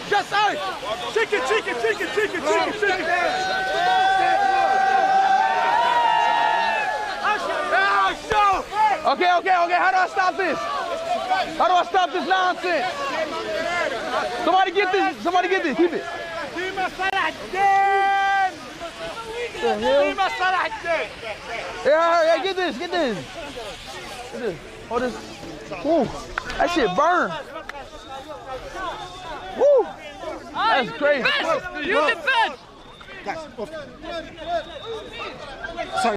Just out. Chicken. Okay. How do I stop this? How do I stop this nonsense? Somebody get this. Keep it. Yeah, get this. Hold this. Woo. That shit burn. Woo. That's crazy. You defend.